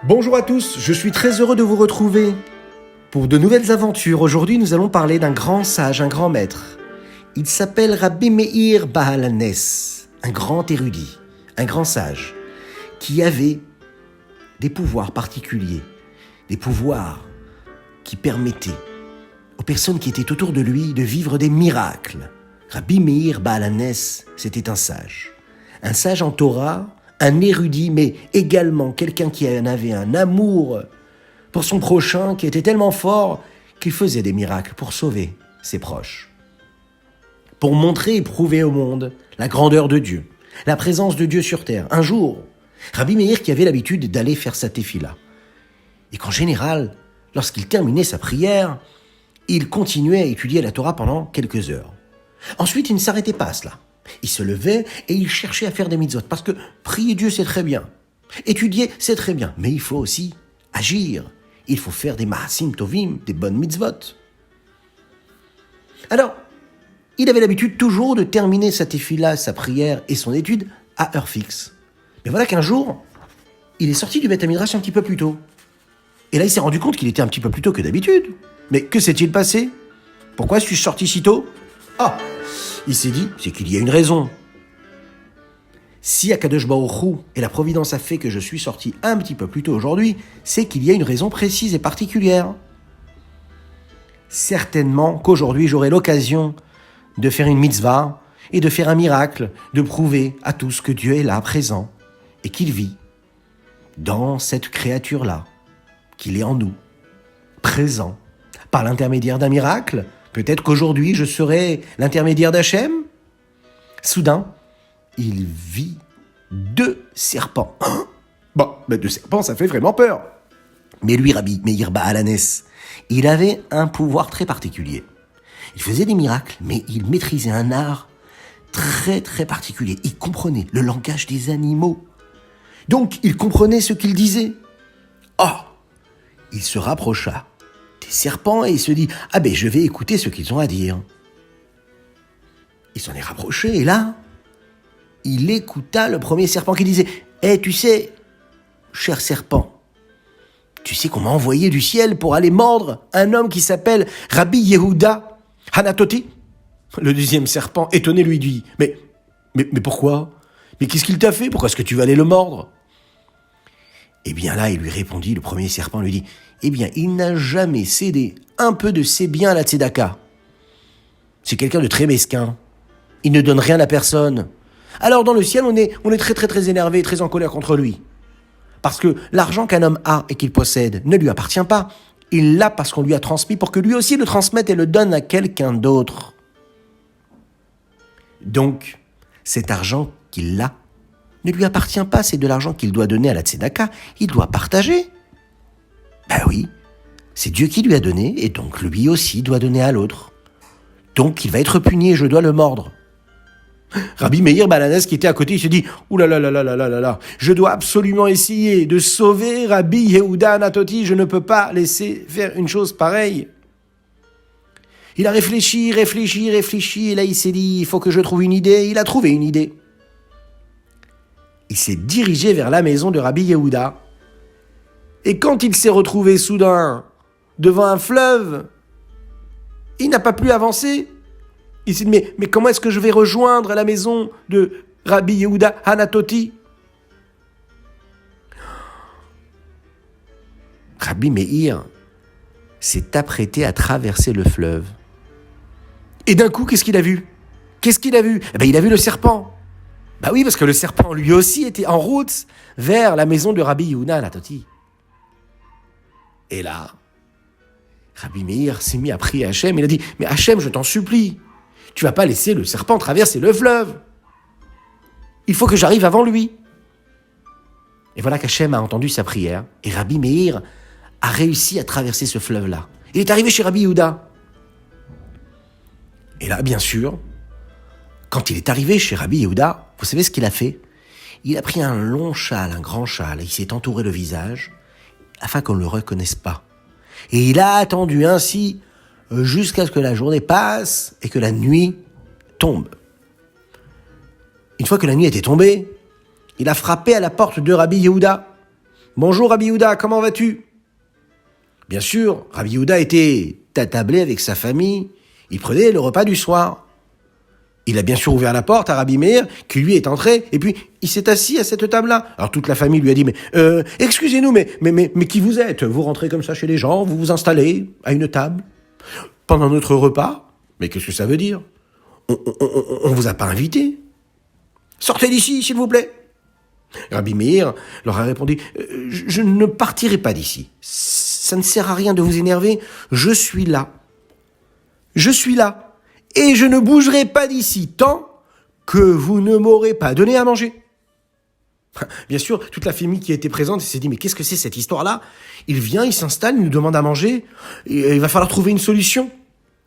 Bonjour à tous, je suis très heureux de vous retrouver pour de nouvelles aventures. Aujourd'hui, nous allons parler d'un grand sage, un grand maître. Il s'appelle Rabbi Meir Baal HaNes, un grand érudit, un grand sage, qui avait des pouvoirs particuliers, des pouvoirs qui permettaient aux personnes qui étaient autour de lui de vivre des miracles. Rabbi Meir Baal HaNes, c'était un sage en Torah, un érudit, mais également quelqu'un qui en avait un amour pour son prochain qui était tellement fort qu'il faisait des miracles pour sauver ses proches. Pour montrer et prouver au monde la grandeur de Dieu, la présence de Dieu sur terre. Un jour, Rabbi Meir qui avait l'habitude d'aller faire sa tefila, et qu'en général, lorsqu'il terminait sa prière, il continuait à étudier la Torah pendant quelques heures. Ensuite, il ne s'arrêtait pas à cela. Il se levait et il cherchait à faire des mitzvot, parce que prier Dieu, c'est très bien. Étudier, c'est très bien. Mais il faut aussi agir. Il faut faire des maasim tovim, des bonnes mitzvot. Alors, il avait l'habitude toujours de terminer sa tefila, sa prière et son étude à heure fixe. Mais voilà qu'un jour, il est sorti du Beth Midrash un petit peu plus tôt. Et là, il s'est rendu compte qu'il était un petit peu plus tôt que d'habitude. Mais que s'est-il passé? Pourquoi suis-je sorti si tôt? Il s'est dit, c'est qu'il y a une raison. Si Akadosh Baruch Hu et la Providence a fait que je suis sorti un petit peu plus tôt aujourd'hui, c'est qu'il y a une raison précise et particulière. Certainement qu'aujourd'hui j'aurai l'occasion de faire une mitzvah et de faire un miracle, de prouver à tous que Dieu est là, présent, et qu'il vit dans cette créature-là, qu'il est en nous, présent, par l'intermédiaire d'un miracle. Peut-être qu'aujourd'hui, je serai l'intermédiaire d'Hachem. Soudain, il vit 2 serpents. Mais 2 serpents, ça fait vraiment peur. Mais lui, Rabbi Meir Baal HaNes, il avait un pouvoir très particulier. Il faisait des miracles, mais il maîtrisait un art très très particulier. Il comprenait le langage des animaux. Donc, il comprenait ce qu'ils disaient. Il se rapprocha des serpents et il se dit « je vais écouter ce qu'ils ont à dire ». Il s'en est rapproché et là, il écouta le premier serpent qui disait « tu sais, cher serpent, tu sais qu'on m'a envoyé du ciel pour aller mordre un homme qui s'appelle Rabbi Yehuda Hanatoti ?» Le deuxième serpent, étonné, lui dit « Mais pourquoi? Mais qu'est-ce qu'il t'a fait? Pourquoi est-ce que tu vas aller le mordre ?» Eh bien là, il lui répondit, le premier serpent lui dit « il n'a jamais cédé un peu de ses biens à la tzedaka. C'est quelqu'un de très mesquin. Il ne donne rien à personne. Alors dans le ciel, on est très très très énervé, très en colère contre lui. Parce que l'argent qu'un homme a et qu'il possède ne lui appartient pas. Il l'a parce qu'on lui a transmis pour que lui aussi le transmette et le donne à quelqu'un d'autre. Donc, cet argent qu'il a ne lui appartient pas, c'est de l'argent qu'il doit donner à la tzedaka. Il doit partager. Oui, c'est Dieu qui lui a donné, et donc lui aussi doit donner à l'autre. Donc il va être puni et je dois le mordre. Rabbi Meir Baal HaNes qui était à côté, il se dit « Ouh là là là là là là là, je dois absolument essayer de sauver Rabbi Yehuda Hanatoti, je ne peux pas laisser faire une chose pareille. » Il a réfléchi, et là il s'est dit « Il faut que je trouve une idée », il a trouvé une idée. Il s'est dirigé vers la maison de Rabbi Yehuda. Et quand il s'est retrouvé soudain devant un fleuve, il n'a pas pu avancer. Il s'est dit, mais comment est-ce que je vais rejoindre la maison de Rabbi Yehuda Hanatoti? Rabbi Meir s'est apprêté à traverser le fleuve. Et d'un coup, qu'est-ce qu'il a vu? Il a vu le serpent. Oui, parce que le serpent, lui aussi, était en route vers la maison de Rabbi Yehuda Hanatoti. Et là, Rabbi Meir s'est mis à prier Hachem. Il a dit, mais Hachem, je t'en supplie, tu vas pas laisser le serpent traverser le fleuve. Il faut que j'arrive avant lui. Et voilà qu'Hachem a entendu sa prière. Et Rabbi Meir a réussi à traverser ce fleuve-là. Il est arrivé chez Rabbi Yehuda. Et là, bien sûr, quand il est arrivé chez Rabbi Yehuda, vous savez ce qu'il a fait? Il a pris un long châle, un grand châle, et il s'est entouré le visage, afin qu'on ne le reconnaisse pas. Et il a attendu ainsi jusqu'à ce que la journée passe et que la nuit tombe. Une fois que la nuit était tombée, il a frappé à la porte de Rabbi Yehuda. Bonjour Rabbi Yehuda, comment vas-tu? Bien sûr, Rabbi Yehuda était attablé avec sa famille. Il prenait le repas du soir. Il a bien sûr ouvert la porte à Rabbi Meir, qui lui est entré, et puis il s'est assis à cette table-là. Alors toute la famille lui a dit, excusez-nous, mais qui vous êtes? Vous rentrez comme ça chez les gens, vous vous installez à une table, pendant notre repas? Mais qu'est-ce que ça veut dire? On vous a pas invité. Sortez d'ici, s'il vous plaît. Rabbi Meir leur a répondu, je ne partirai pas d'ici. Ça ne sert à rien de vous énerver, je suis là. Je suis là. Et je ne bougerai pas d'ici tant que vous ne m'aurez pas donné à manger. Bien sûr, toute la famille qui était présente s'est dit, mais qu'est-ce que c'est cette histoire-là? Il vient, il s'installe, il nous demande à manger, et il va falloir trouver une solution.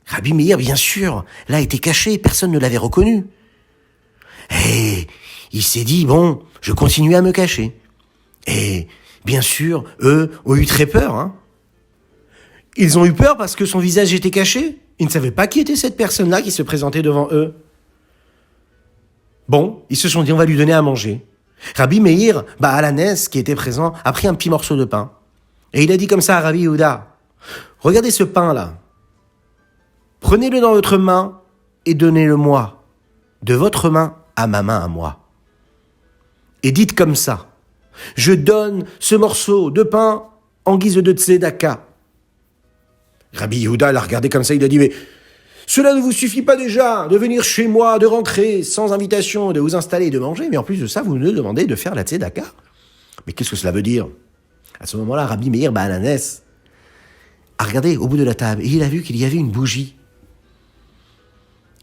Rabbi Meir, bien sûr, là était caché, personne ne l'avait reconnu. Et il s'est dit, bon, je continue à me cacher. Et bien sûr, eux ont eu très peur. Hein. Ils ont eu peur parce que son visage était caché. Ils ne savaient pas qui était cette personne-là qui se présentait devant eux. Bon, ils se sont dit, on va lui donner à manger. Rabbi Meir, Baalanes, qui était présent, a pris un petit morceau de pain. Et il a dit comme ça à Rabbi Yehuda, regardez ce pain-là. Prenez-le dans votre main et donnez-le-moi. De votre main à ma main à moi. Et dites comme ça, je donne ce morceau de pain en guise de tzedaka. Rabbi Yehuda l'a regardé comme ça, il a dit, mais cela ne vous suffit pas déjà de venir chez moi, de rentrer sans invitation, de vous installer et de manger, mais en plus de ça, vous me demandez de faire la tzedaka. Mais qu'est-ce que cela veut dire? À ce moment-là, Rabbi Meir Baalanes a regardé au bout de la table et il a vu qu'il y avait une bougie.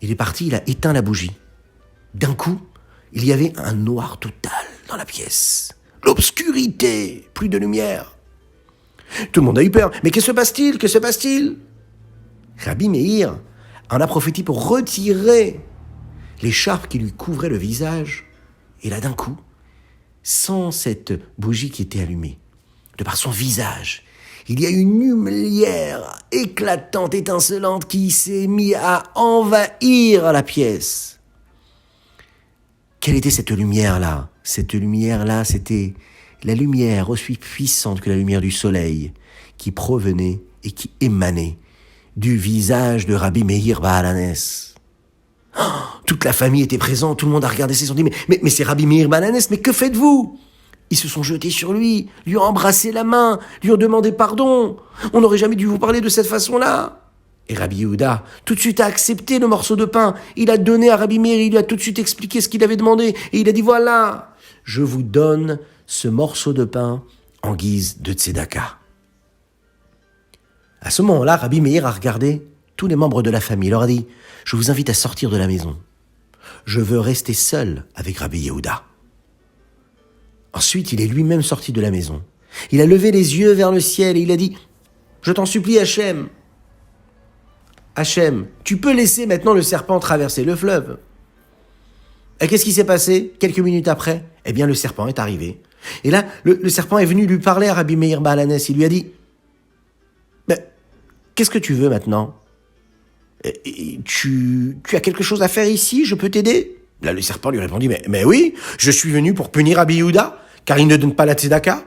Il est parti, il a éteint la bougie. D'un coup, il y avait un noir total dans la pièce. L'obscurité, plus de lumière. Tout le monde a eu peur. Mais que se passe-t-il? Que se passe-t-il? Rabbi Meir en a profité pour retirer l'écharpe qui lui couvrait le visage. Et là, d'un coup, sans cette bougie qui était allumée, de par son visage, il y a une lumière éclatante, étincelante qui s'est mise à envahir la pièce. Quelle était cette lumière-là? Cette lumière-là, c'était la lumière aussi puissante que la lumière du soleil qui provenait et qui émanait du visage de Rabbi Meir Baalanes. Oh, toute la famille était présente, tout le monde a regardé, ils se sont dit, mais c'est Rabbi Meir Baalanes, mais que faites-vous? Ils se sont jetés sur lui ont embrassé la main, lui ont demandé pardon. On n'aurait jamais dû vous parler de cette façon-là. Et Rabbi Yehuda, tout de suite, a accepté le morceau de pain. Il a donné à Rabbi Meir, il lui a tout de suite expliqué ce qu'il avait demandé. Et il a dit, voilà, je vous donne ce morceau de pain en guise de tzedaka. À ce moment-là, Rabbi Meir a regardé tous les membres de la famille. Il leur a dit, je vous invite à sortir de la maison. Je veux rester seul avec Rabbi Yehuda. Ensuite, il est lui-même sorti de la maison. Il a levé les yeux vers le ciel et il a dit, je t'en supplie, Hachem. Hachem, tu peux laisser maintenant le serpent traverser le fleuve. Et qu'est-ce qui s'est passé? Quelques minutes après, eh bien, le serpent est arrivé. Et là, le serpent est venu lui parler à Rabbi Meir Baalanes. Il lui a dit, qu'est-ce que tu veux maintenant? Tu as quelque chose à faire ici? Je peux t'aider? Là, le serpent lui répondit, mais oui, je suis venu pour punir Rabbi Yehuda, car il ne donne pas la tzedaka.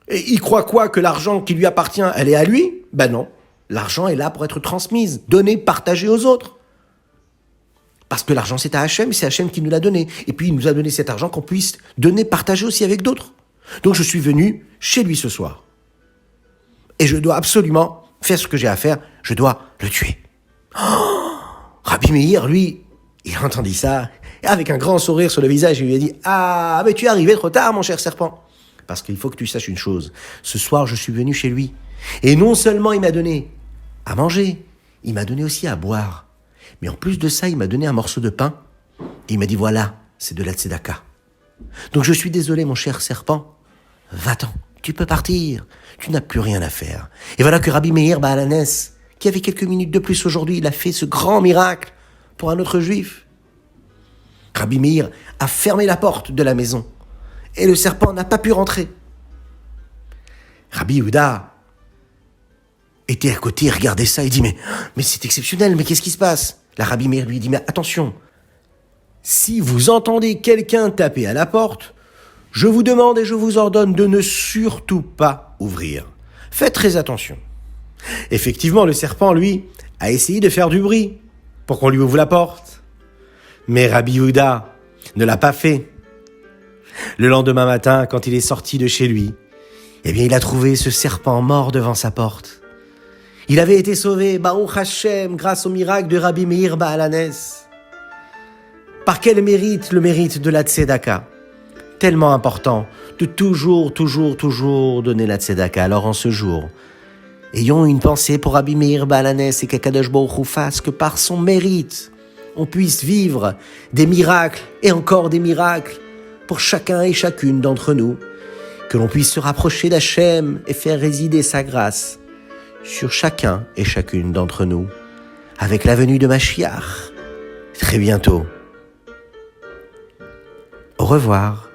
Et il croit quoi? Que l'argent qui lui appartient, elle est à lui? Ben non. L'argent est là pour être transmise, donnée, partagée aux autres. Parce que l'argent, c'est à Hachem, c'est Hachem qui nous l'a donné. Et puis, il nous a donné cet argent qu'on puisse donner, partager aussi avec d'autres. Donc, je suis venu chez lui ce soir. Et je dois absolument faire ce que j'ai à faire. Je dois le tuer. Oh, Rabbi Meir, lui, il a entendu ça. Et avec un grand sourire sur le visage, il lui a dit, ah, mais tu es arrivé trop tard, mon cher serpent. Parce qu'il faut que tu saches une chose. Ce soir, je suis venu chez lui. Et non seulement il m'a donné à manger, il m'a donné aussi à boire. Mais en plus de ça, il m'a donné un morceau de pain. Et il m'a dit, voilà, c'est de la tzedaka. Donc je suis désolé, mon cher serpent. Va-t'en, tu peux partir. Tu n'as plus rien à faire. Et voilà que Rabbi Meir Baalanes, qui avait quelques minutes de plus aujourd'hui, il a fait ce grand miracle pour un autre juif. Rabbi Meir a fermé la porte de la maison. Et le serpent n'a pas pu rentrer. Rabbi Yehuda était à côté, il regardait ça, il dit, mais c'est exceptionnel, mais qu'est-ce qui se passe? La Rabbi Meir lui dit, mais attention, si vous entendez quelqu'un taper à la porte, Je vous demande et je vous ordonne de ne surtout pas ouvrir. Faites très attention. » Effectivement, le serpent, lui, a essayé de faire du bruit pour qu'on lui ouvre la porte. Mais Rabbi Yehuda ne l'a pas fait. Le lendemain matin, quand il est sorti de chez lui, il a trouvé ce serpent mort devant sa porte. Il avait été sauvé, Baruch Hashem, grâce au miracle de Rabbi Meir Baal Hanes. Par quel mérite? Le mérite de la tzedaka. Tellement important de toujours donner la tzedaka. Alors en ce jour, ayons une pensée pour Rabbi Meir Baal Hanes et qu'Akadosh Baruch Hu fasse que par son mérite, on puisse vivre des miracles et encore des miracles pour chacun et chacune d'entre nous, que l'on puisse se rapprocher d'Hachem et faire résider sa grâce sur chacun et chacune d'entre nous, avec la venue de Mashiach, très bientôt. Au revoir.